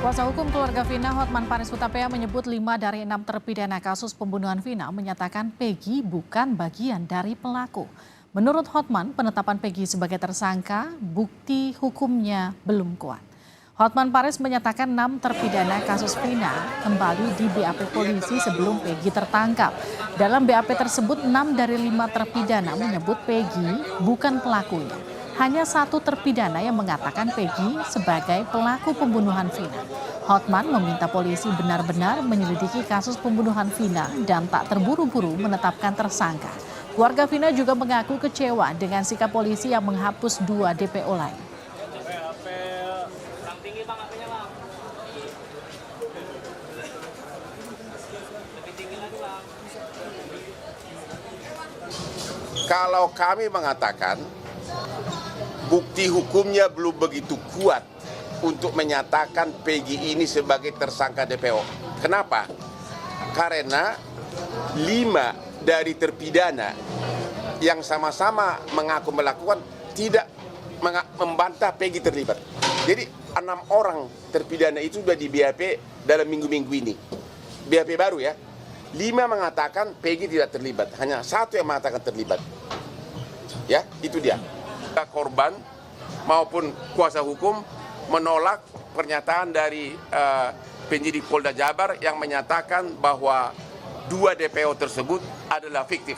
Kuasa hukum keluarga Vina, Hotman Paris Hutapea, menyebut 5 dari 6 terpidana kasus pembunuhan Vina menyatakan Peggy bukan bagian dari pelaku. Menurut Hotman, penetapan Peggy sebagai tersangka, bukti hukumnya belum kuat. Hotman Paris menyatakan 6 terpidana kasus Vina kembali di BAP polisi sebelum Peggy tertangkap. Dalam BAP tersebut, 6 dari 5 terpidana menyebut Peggy bukan pelakunya. Hanya 1 terpidana yang mengatakan Peggy sebagai pelaku pembunuhan Vina. Hotman meminta polisi benar-benar menyelidiki kasus pembunuhan Vina dan tak terburu-buru menetapkan tersangka. Keluarga Vina juga mengaku kecewa dengan sikap polisi yang menghapus 2 DPO lain. Kalau kami mengatakan bukti hukumnya belum begitu kuat untuk menyatakan Peggy ini sebagai tersangka DPO. Kenapa? Karena 5 dari terpidana yang sama-sama mengaku melakukan tidak membantah Peggy terlibat. Jadi 6 orang terpidana itu sudah di BAP dalam minggu-minggu ini. BAP baru ya. 5 mengatakan Peggy tidak terlibat, hanya 1 yang mengatakan terlibat. Ya, itu dia. Korban maupun kuasa hukum menolak pernyataan dari penyidik Polda Jabar yang menyatakan bahwa 2 DPO tersebut adalah fiktif.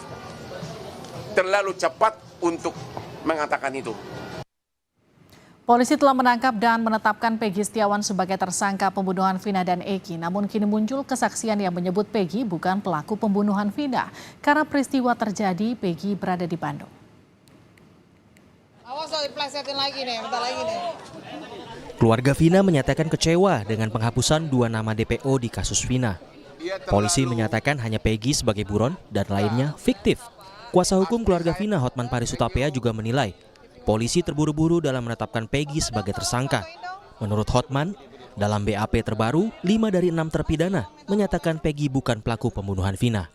Terlalu cepat untuk mengatakan itu. Polisi telah menangkap dan menetapkan Peggy Setiawan sebagai tersangka pembunuhan Vina dan Eki. Namun kini muncul kesaksian yang menyebut Peggy bukan pelaku pembunuhan Vina. Karena peristiwa terjadi, Peggy berada di Bandung. Awas diplesetin lagi nih, bentar lagi nih. Keluarga Vina menyatakan kecewa dengan penghapusan 2 nama DPO di kasus Vina. Polisi menyatakan hanya Peggy sebagai buron dan lainnya fiktif. Kuasa hukum keluarga Vina, Hotman Paris Hutapea, juga menilai polisi terburu-buru dalam menetapkan Peggy sebagai tersangka. Menurut Hotman, dalam BAP terbaru, 5 dari 6 terpidana menyatakan Peggy bukan pelaku pembunuhan Vina.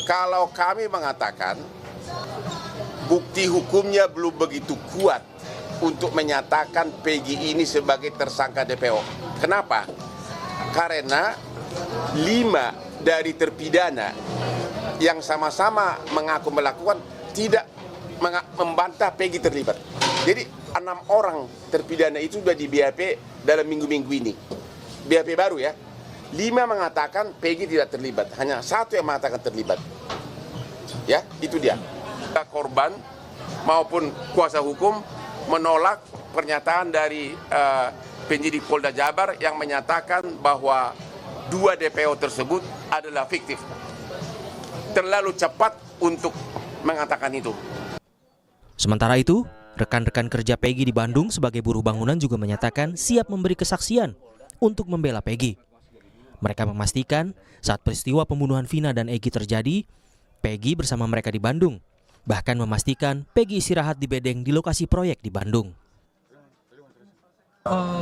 Kalau kami mengatakan bukti hukumnya belum begitu kuat untuk menyatakan Peggy ini sebagai tersangka DPO. Kenapa? Karena 5 dari terpidana yang sama-sama mengaku melakukan tidak membantah Peggy terlibat. Jadi 6 orang terpidana itu sudah di BAP dalam minggu-minggu ini. BAP baru ya. 5 mengatakan Peggy tidak terlibat, hanya 1 yang mengatakan terlibat. Ya, itu dia. Korban maupun kuasa hukum menolak pernyataan dari penyidik Polda Jabar yang menyatakan bahwa 2 DPO tersebut adalah fiktif. Terlalu cepat untuk mengatakan itu. Sementara itu, rekan-rekan kerja Peggy di Bandung sebagai buruh bangunan juga menyatakan siap memberi kesaksian untuk membela Peggy. Mereka memastikan saat peristiwa pembunuhan Vina dan Eki terjadi, Peggy bersama mereka di Bandung. Bahkan memastikan Peggy istirahat di bedeng di lokasi proyek di Bandung.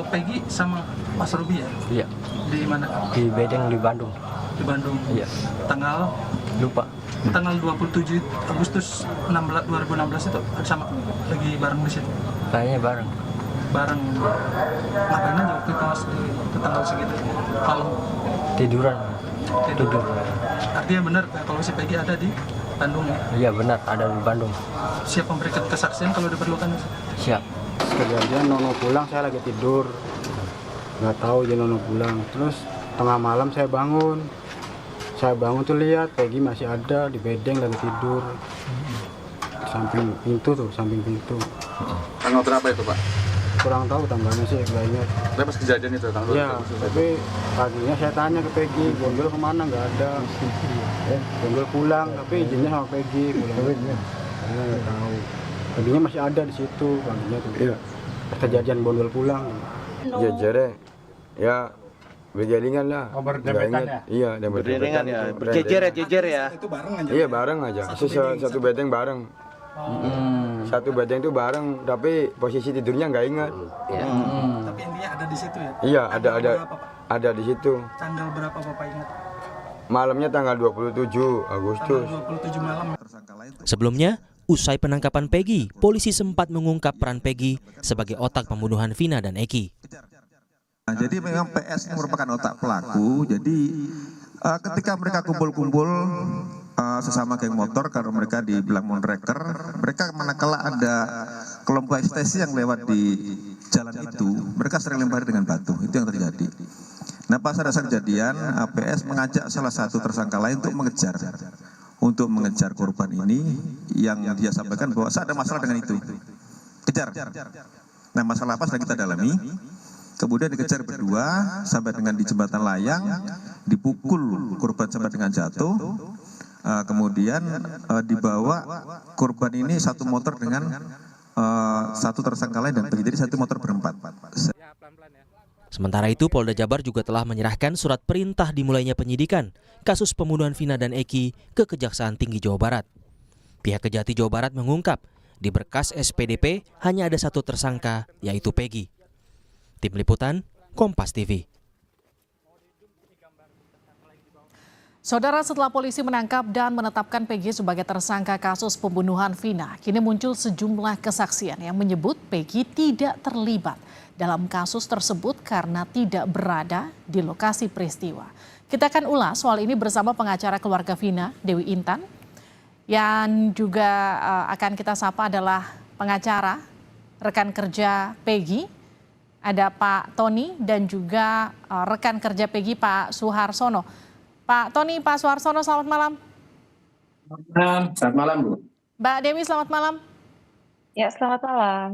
Peggy sama Mas Ruby ya? Iya. Di mana? Di bedeng di Bandung. Di Bandung? Iya. Tanggal? Lupa. Tanggal 27 Agustus 2016 itu sama lagi bareng di situ? Kayaknya bareng. Bareng. Ngapain aja waktu itu Mas di tanggal segitu? Malam? Tiduran. Tidur. Artinya benar kalau si Peggy ada di Bandung ya? Iya benar, ada di Bandung. Siap memberikan kesaksian kalau diperlukan? Siap. Kejadian Nono pulang, saya lagi tidur. Nggak tahu dia Nono pulang. Terus tengah malam saya bangun. Saya bangun tuh lihat Peggy masih ada di bedeng lagi tidur. Samping pintu tuh, samping pintu. Tanggal berapa itu Pak? Kurang tahu tanggalnya sih, nggak ingat. Tapi pas kejadian itu tanggal Iya, tapi paginya saya tanya ke Peggy, Bonjol kemana? Nggak ada. Bonjol pulang, tapi izinnya sama Peggy. Karena nggak tahu. Paginya masih ada di situ, paginya tuh. Iya. Kejadian Bonjol pulang. Ya jere, ya berjaringan lah. Oh, berdempetan ya? Iya, dan berdempetan ya. Jejer ya. Itu bareng aja. Iya bareng aja. Satu bedeng bareng. Satu bedeng itu bareng, tapi posisi tidurnya nggak ingat. Tapi intinya ada di situ ya? Iya, Tanggal berapa, Pak? ada di situ. Tanggal berapa Bapak ingat? Malamnya tanggal 27 Agustus. Tanggal 27 malam. Sebelumnya, Usai penangkapan Peggy, polisi sempat mengungkap peran Peggy sebagai otak pembunuhan Vina dan Eki. Nah, jadi memang PS merupakan otak pelaku. Jadi ketika mereka kumpul-kumpul sesama geng motor, kalau mereka dibilang monreker, mereka manakala ada kelompok ekstasi yang lewat di jalan itu, mereka sering lempar dengan batu. Itu yang terjadi. Nah, pas ada kejadian, PS mengajak salah satu tersangka lain untuk mengejar korban ini, yang dia sampaikan bahwa saya ada masalah dengan itu. Kejar. Nah, masalah apa sedang kita dalami. Kemudian dikejar berdua sampai dengan di jembatan layang, dipukul korban sampai dengan jatuh. Kemudian dibawa korban ini satu motor dengan satu tersangka lain dan jadi satu motor berempat. Sementara itu, Polda Jabar juga telah menyerahkan surat perintah dimulainya penyidikan kasus pembunuhan Vina dan Eki ke Kejaksaan Tinggi Jawa Barat. Pihak Kejati Jawa Barat mengungkap, di berkas SPDP hanya ada satu tersangka, yaitu Peggy. Tim Liputan, Kompas TV. Saudara, setelah polisi menangkap dan menetapkan Peggy sebagai tersangka kasus pembunuhan Vina, kini muncul sejumlah kesaksian yang menyebut Peggy tidak terlibat dalam kasus tersebut karena tidak berada di lokasi peristiwa. Kita akan ulas soal ini bersama pengacara keluarga Vina, Dewi Intan, yang juga akan kita sapa adalah pengacara rekan kerja Peggy, ada Pak Tony dan juga rekan kerja Peggy Pak Suharsono. Pak Tony, Pak Suharsono, selamat malam. Selamat malam, Bu. Mbak Dewi, selamat malam. Ya, selamat malam.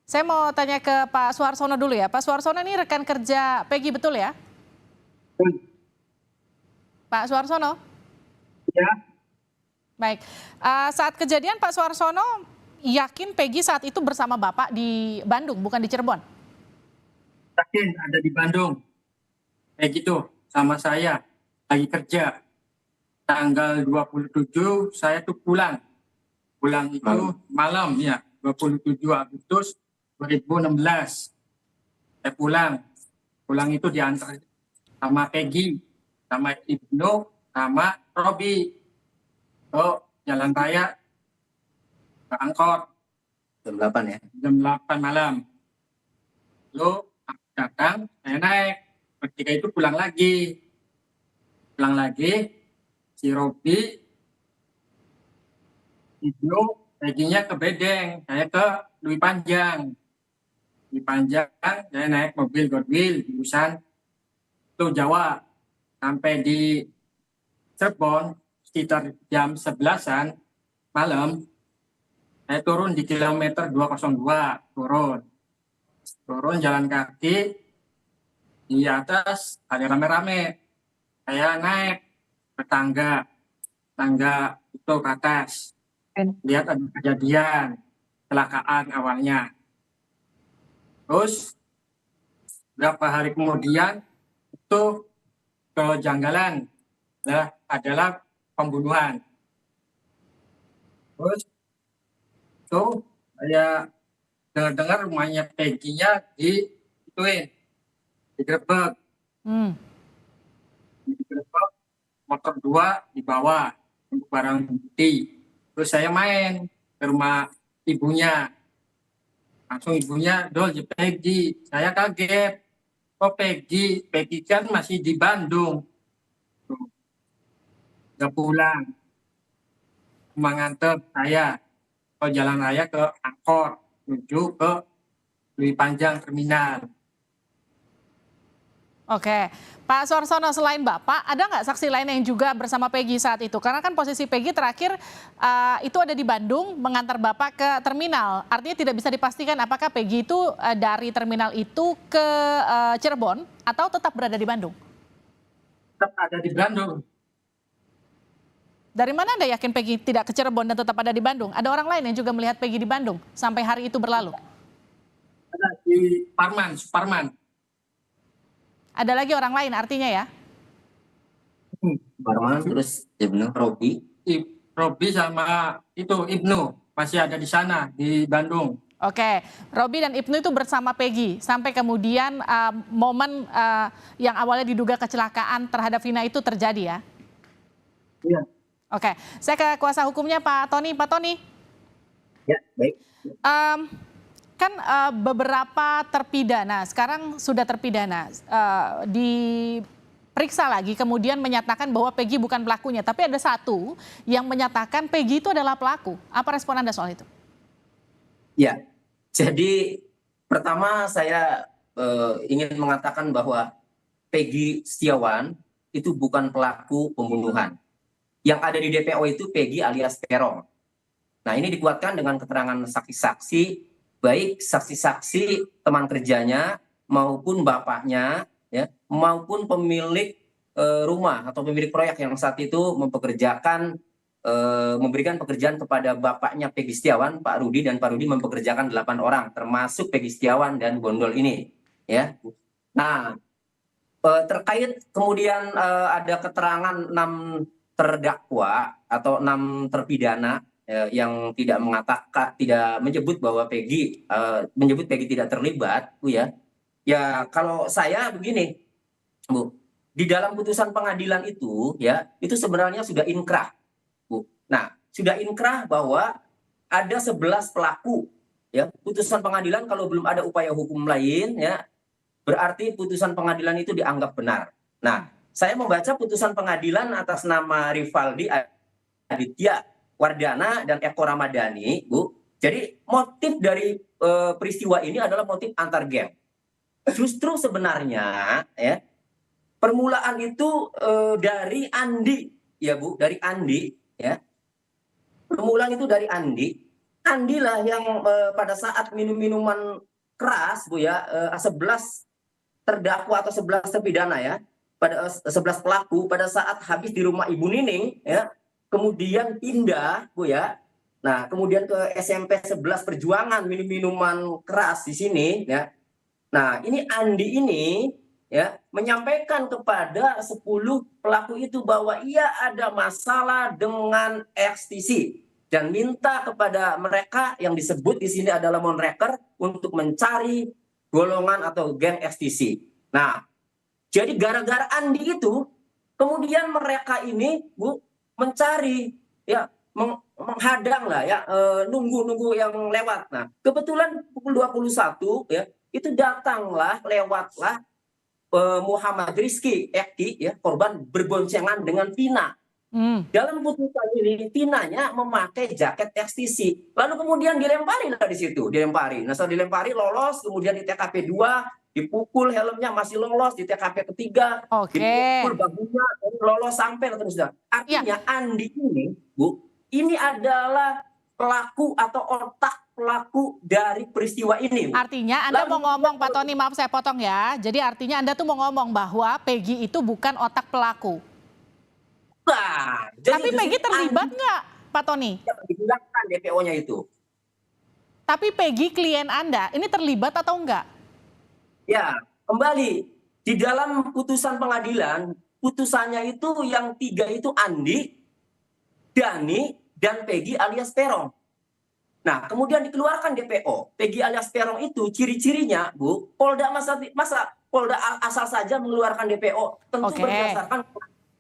Saya mau tanya ke Pak Suharsono dulu ya. Pak Suharsono ini rekan kerja Peggy, betul ya? Pak Suharsono? Ya. Baik. Saat kejadian Pak Suharsono yakin Peggy saat itu bersama Bapak di Bandung, bukan di Cirebon? Yakin ada di Bandung. Kayak gitu, sama saya lagi kerja. Tanggal 27 saya tuh pulang. Pulang itu malam ya, 27 Agustus 2016. Saya pulang. Pulang itu diantar sama Peggy, sama Ibnu, sama Robi. Oh, jalan raya ke Angkor. Jam 8 ya? Jam 8 malam. Lalu datang, saya naik. Ketika itu pulang lagi. Pulang lagi, si Robi, Ibnu, Peggy-nya ke Bedeng, saya ke Dwi Panjang. Dwi Panjang, saya naik mobil Godwill, jurusan itu Jawa. Sampai di Cirebon, sekitar jam 11-an malam, saya turun di kilometer 202, turun jalan kaki, di atas ada rame-rame. Saya naik ke tangga itu ke atas. Lihat ada kejadian, kecelakaan awalnya. Terus, beberapa hari kemudian, itu kejanggalan adalah pembunuhan. Terus, itu saya dengar rumahnya Peggy-nya digerebek. Digerebek, motor 2 dibawa untuk barang bukti. Terus saya main ke rumah ibunya. Langsung ibunya, "Dol, Peggy." Saya kaget. Oh, Peggy kan masih di Bandung. Nggak pulang. Mengantar saya ke jalan raya ke Angkor, menuju ke Dwi Panjang terminal. Oke, Pak Suharsono, selain Bapak, ada nggak saksi lain yang juga bersama Peggy saat itu? Karena kan posisi Peggy terakhir itu ada di Bandung mengantar Bapak ke terminal. Artinya tidak bisa dipastikan apakah Peggy itu dari terminal itu ke Cirebon atau tetap berada di Bandung? Tetap ada di Bandung. Dari mana Anda yakin Peggy tidak ke Cirebon dan tetap ada di Bandung? Ada orang lain yang juga melihat Peggy di Bandung sampai hari itu berlalu? Ada di Suparman. Ada lagi orang lain artinya ya? Parman, terus Ibnu, Robi. Robi sama itu Ibnu masih ada di sana di Bandung. Oke, Robi dan Ibnu itu bersama Peggy sampai kemudian momen yang awalnya diduga kecelakaan terhadap Vina itu terjadi ya? Iya. Oke, saya ke kuasa hukumnya Pak Tony. Pak Tony, Ya, baik. Em, kan beberapa terpidana sekarang sudah terpidana diperiksa lagi kemudian menyatakan bahwa Peggy bukan pelakunya, tapi ada satu yang menyatakan Peggy itu adalah pelaku. Apa respon Anda soal itu? Ya, jadi pertama saya ingin mengatakan bahwa Peggy Setiawan itu bukan pelaku pembunuhan. Yang ada di DPO itu Peggy alias Peron. Nah, ini dikuatkan dengan keterangan saksi-saksi, baik saksi-saksi teman kerjanya maupun bapaknya, ya, maupun pemilik rumah atau pemilik proyek yang saat itu memberikan pekerjaan kepada bapaknya Peggy Setiawan, Pak Rudi, dan Pak Rudi mempekerjakan 8 orang, termasuk Peggy Setiawan dan Bondol ini, ya. Nah, terkait kemudian ada keterangan 6 terdakwa atau 6 terpidana yang tidak menyebut bahwa Peggy tidak terlibat, Bu, ya. Ya, kalau saya begini, Bu, di dalam putusan pengadilan itu, ya, itu sebenarnya sudah inkrah, Bu. Nah, sudah inkrah bahwa ada 11 pelaku, ya. Putusan pengadilan kalau belum ada upaya hukum lain, ya, berarti putusan pengadilan itu dianggap benar. Nah, saya membaca putusan pengadilan atas nama Rivaldi Aditya Wardana dan Eko Ramadhani, Bu. Jadi motif dari peristiwa ini adalah motif antar geng. Justru sebenarnya, ya, permulaan itu dari Andi, ya, Bu, dari Andi, ya. Permulaan itu dari Andi. Andi lah yang pada saat minum-minuman keras, Bu, ya, 11 terdakwa atau 11 terpidana, ya, pada 11 pelaku pada saat habis di rumah Ibu Nining, ya, kemudian pindah, Bu, ya. Nah, kemudian ke SMP 11 Perjuangan minum-minuman keras di sini, ya. Nah, ini Andi ini, ya, menyampaikan kepada 10 pelaku itu bahwa ia ada masalah dengan ekstisi dan minta kepada mereka yang disebut di sini adalah monreker untuk mencari golongan atau geng ekstisi. Nah, jadi gara-gara Andi itu, kemudian mereka ini, Bu, mencari, ya, menghadang lah, ya, nunggu-nunggu yang lewat. Nah, kebetulan pukul 21, ya, itu datanglah, lewatlah Muhammad Rizky Eki, ya, korban berboncengan dengan Vina. Dalam putusan ini Vinanya memakai jaket ekstisi, lalu kemudian dilempari lah di situ, dilempari. Nah, setelah dilempari lolos, kemudian di TKP 2 dipukul, helmnya masih lolos, di TKP ketiga dipukul bahunya, lolos sampai terus. Artinya Andi ini, Bu, ini adalah pelaku atau otak pelaku dari peristiwa ini, Bu. Artinya Anda mau ngomong, Pak Tony, maaf saya potong ya. Jadi artinya Anda tuh mau ngomong bahwa Peggy itu bukan otak pelaku. Nah, tapi Peggy terlibat nggak, Pak Tony? Dibilangkan DPO-nya itu. Tapi Peggy klien Anda, ini terlibat atau enggak? Ya, kembali. Di dalam putusan pengadilan, putusannya itu yang 3 itu Andi, Dani, dan Peggy alias Peron. Nah, kemudian dikeluarkan DPO. Peggy alias Peron itu ciri-cirinya, Bu, Polda masa Polda asal saja mengeluarkan DPO. Tentu berdasarkan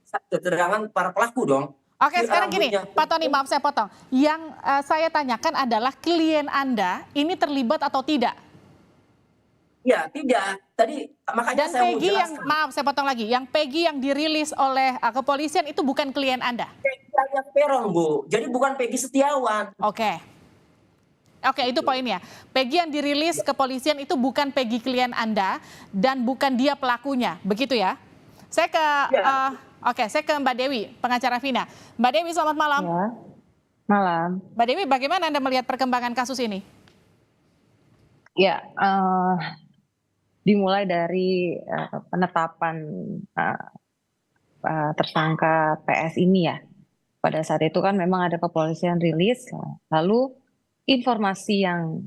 keterangan para pelaku dong. Oke, sekarang gini, Pak Tony, maaf saya potong. Yang saya tanyakan adalah klien Anda ini terlibat atau tidak? Ya, tidak. Tadi makanya dan saya Peggy yang, maaf saya potong lagi, yang Peggy yang dirilis oleh kepolisian itu bukan klien Anda? Peggy alias Peron, Bu. Jadi bukan Peggy Setiawan. Oke, itu poinnya. Peggy yang dirilis kepolisian itu bukan Peggy klien Anda dan bukan dia pelakunya, begitu ya? Saya ke saya ke Mbak Dewi, pengacara Vina. Mbak Dewi, selamat malam. Ya, malam. Mbak Dewi, bagaimana Anda melihat perkembangan kasus ini? Ya, dimulai dari penetapan tersangka PS ini, ya. Pada saat itu kan memang ada kepolisian rilis, lalu informasi yang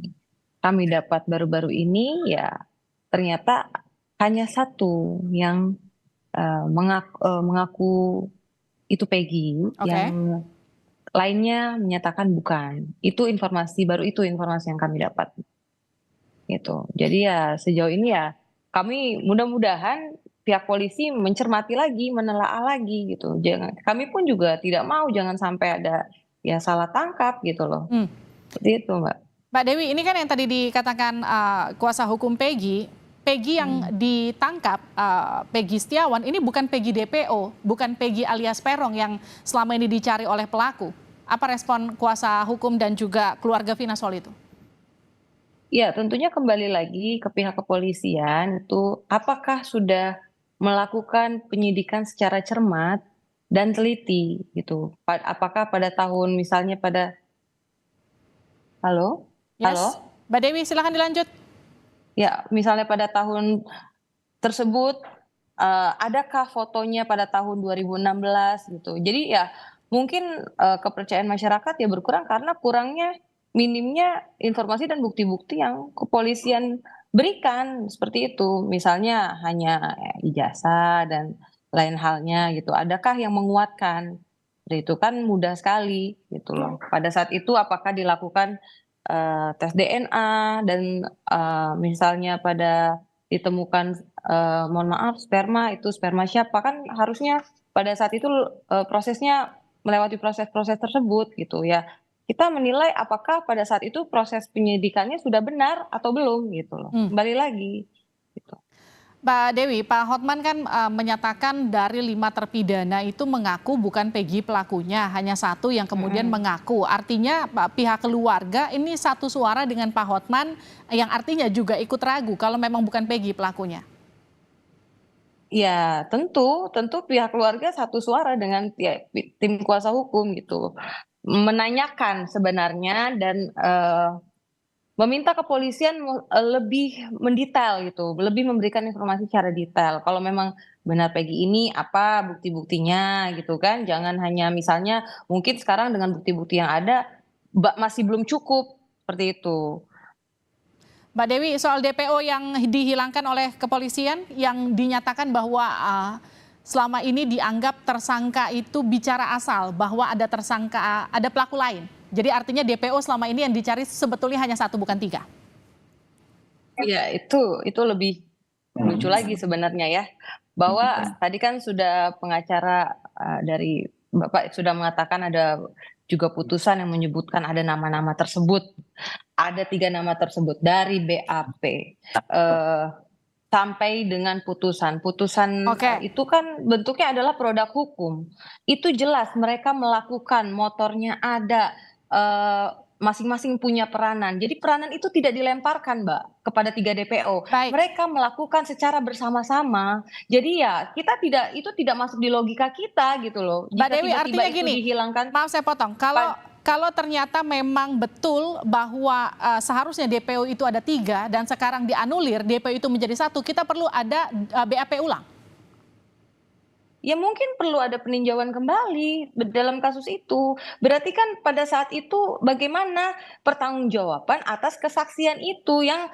kami dapat baru-baru ini, ya ternyata hanya satu yang mengaku itu Peggy, yang lainnya menyatakan bukan. Itu informasi baru, itu informasi yang kami dapat. Gitu. Jadi ya sejauh ini ya kami mudah-mudahan pihak polisi mencermati lagi, menelaah lagi gitu. Kami pun juga tidak mau jangan sampai ada ya salah tangkap gitu loh. Seperti itu, Mbak. Mbak Dewi, ini kan yang tadi dikatakan kuasa hukum Peggy yang ditangkap, Peggy Setiawan, ini bukan Peggy DPO, bukan Peggy alias Peron yang selama ini dicari oleh pelaku. Apa respon kuasa hukum dan juga keluarga Vina soal itu? Ya, tentunya kembali lagi ke pihak kepolisian itu apakah sudah melakukan penyidikan secara cermat dan teliti gitu. Apakah pada tahun misalnya pada Halo? Yes. Halo? Mbak Dewi, silakan dilanjut. Ya, misalnya pada tahun tersebut adakah fotonya pada tahun 2016 gitu. Jadi ya mungkin kepercayaan masyarakat ya berkurang karena minimnya informasi dan bukti-bukti yang kepolisian berikan seperti itu. Misalnya hanya ijazah dan lain halnya gitu. Adakah yang menguatkan? Itu kan mudah sekali gitu loh. Pada saat itu apakah dilakukan tes DNA dan misalnya pada ditemukan mohon maaf sperma siapa, kan harusnya pada saat itu prosesnya melewati proses-proses tersebut gitu ya. Kita menilai apakah pada saat itu proses penyidikannya sudah benar atau belum gitu loh. Kembali lagi gitu. Mbak Dewi, Pak Hotman kan menyatakan dari 5 terpidana itu mengaku bukan Peggy pelakunya, hanya 1 yang kemudian mengaku. Artinya pihak keluarga ini satu suara dengan Pak Hotman yang artinya juga ikut ragu kalau memang bukan Peggy pelakunya. Ya, tentu pihak keluarga satu suara dengan tim kuasa hukum gitu. Menanyakan sebenarnya dan meminta kepolisian lebih mendetail gitu, lebih memberikan informasi secara detail. Kalau memang benar Peggy ini apa bukti-buktinya gitu kan, jangan hanya misalnya mungkin sekarang dengan bukti-bukti yang ada masih belum cukup seperti itu. Mbak Dewi, soal DPO yang dihilangkan oleh kepolisian yang dinyatakan bahwa selama ini dianggap tersangka itu bicara asal bahwa ada tersangka, ada pelaku lain. Jadi artinya DPO selama ini yang dicari sebetulnya hanya 1 bukan 3. Iya, itu lebih lucu lagi sebenarnya ya. Bahwa tadi kan sudah pengacara dari Bapak sudah mengatakan ada juga putusan yang menyebutkan ada nama-nama tersebut. Ada 3 nama tersebut dari BAP. Sampai dengan putusan itu kan bentuknya adalah produk hukum. Itu jelas mereka melakukan, motornya ada, masing-masing punya peranan. Jadi peranan itu tidak dilemparkan, Mbak, kepada 3 DPO. Baik. Mereka melakukan secara bersama-sama. Jadi ya itu tidak masuk di logika kita gitu loh. Mbak Jika Dewi, tiba-tiba artinya itu gini, dihilangkan. maaf saya potong, kalau ternyata memang betul bahwa seharusnya DPO itu ada 3 dan sekarang dianulir, DPO itu menjadi 1, kita perlu ada BAP ulang. Ya mungkin perlu ada peninjauan kembali dalam kasus itu. Berarti kan pada saat itu bagaimana pertanggungjawaban atas kesaksian itu yang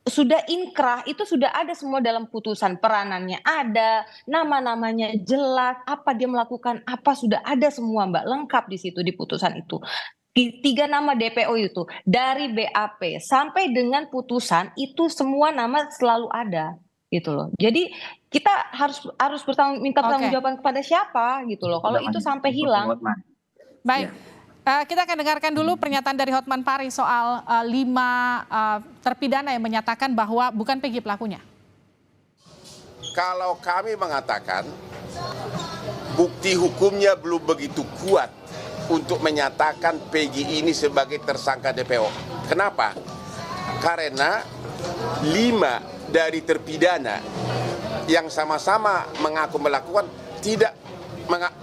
sudah inkrah, itu sudah ada semua dalam putusan, peranannya ada, nama-namanya jelas, apa dia melakukan apa sudah ada semua Mbak, lengkap di situ di putusan itu. 3 nama DPO itu dari BAP sampai dengan putusan itu semua nama selalu ada gitu loh. Jadi kita harus minta pertanggungjawaban kepada siapa gitu loh. Kalau itu sampai hilang. Baik. Kita akan dengarkan dulu pernyataan dari Hotman Paris soal 5 terpidana yang menyatakan bahwa bukan Peggy pelakunya. Kalau kami mengatakan bukti hukumnya belum begitu kuat untuk menyatakan Peggy ini sebagai tersangka DPO. Kenapa? Karena 5 dari terpidana yang sama-sama mengaku melakukan tidak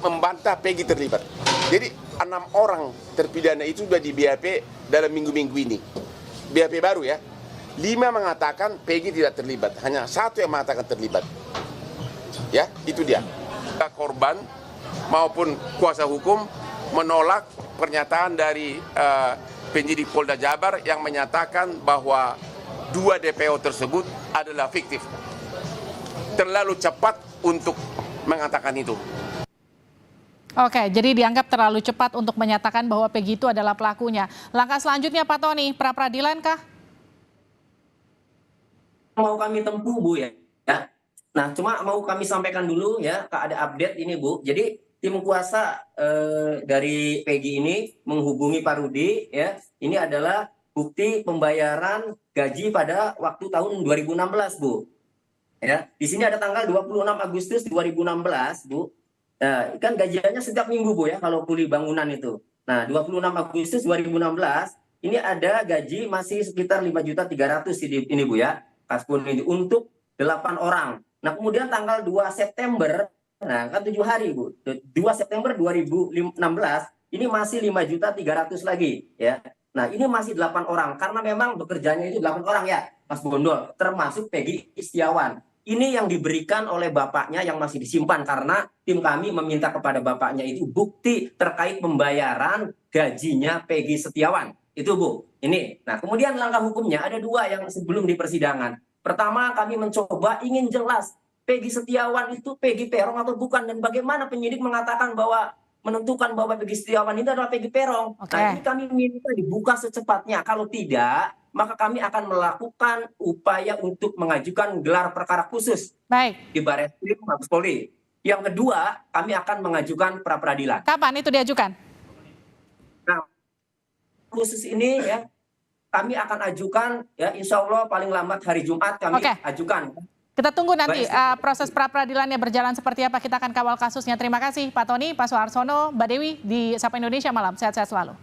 membantah Peggy terlibat. Jadi 6 orang terpidana itu sudah di BAP dalam minggu-minggu ini. BAP baru ya. 5 mengatakan Peggy tidak terlibat, hanya 1 yang mengatakan terlibat. Ya, itu dia. Korban maupun kuasa hukum menolak pernyataan dari penyidik Polda Jabar yang menyatakan bahwa 2 DPO tersebut adalah fiktif. Terlalu cepat untuk mengatakan itu. Oke, jadi dianggap terlalu cepat untuk menyatakan bahwa Peggy itu adalah pelakunya. Langkah selanjutnya Pak Tony, pra-peradilan kah? Mau kami tempuh Bu ya. Nah, cuma mau kami sampaikan dulu ya, ada update ini Bu. Jadi tim kuasa dari Peggy ini menghubungi Pak Rudi, ya. Ini adalah bukti pembayaran gaji pada waktu tahun 2016, Bu. Ya, di sini ada tanggal 26 Agustus 2016, Bu. Nah, kan gajiannya setiap minggu, Bu, ya, kalau kuli bangunan itu. Nah, 26 Agustus 2016 ini ada gaji masih sekitar 5.300.000 ini, Bu, ya. Kaspun ini untuk 8 orang. Nah, kemudian tanggal 2 September, nah kan 7 hari, Bu. 2 September 2016 ini masih 5.300.000 lagi, ya. Nah, ini masih 8 orang karena memang bekerjanya itu 8 orang, ya, Mas Bondol, termasuk Peggy Istiawan. Ini yang diberikan oleh bapaknya yang masih disimpan karena tim kami meminta kepada bapaknya itu bukti terkait pembayaran gajinya Peggy Setiawan. Itu, Bu. Ini. Nah, kemudian langkah hukumnya ada 2 yang sebelum di persidangan. Pertama, kami mencoba ingin jelas Peggy Setiawan itu Peggy Peron atau bukan, dan bagaimana penyidik mengatakan bahwa menentukan bahwa Peggy Setiawan itu adalah Peggy Peron. Nah, ini kami minta dibuka secepatnya. Kalau tidak, maka kami akan melakukan upaya untuk mengajukan gelar perkara khusus di Barreskrim Mabes Polri. Yang kedua, kami akan mengajukan pra peradilan. Kapan itu diajukan? Nah, khusus ini, ya, kami akan ajukan, ya, insya Allah paling lambat hari Jumat kami ajukan. Kita tunggu nanti proses pra peradilannya berjalan seperti apa. Kita akan kawal kasusnya. Terima kasih Pak Tony, Pak Soeharsono, Mbak Dewi di Sapa Indonesia Malam. Sehat-sehat selalu.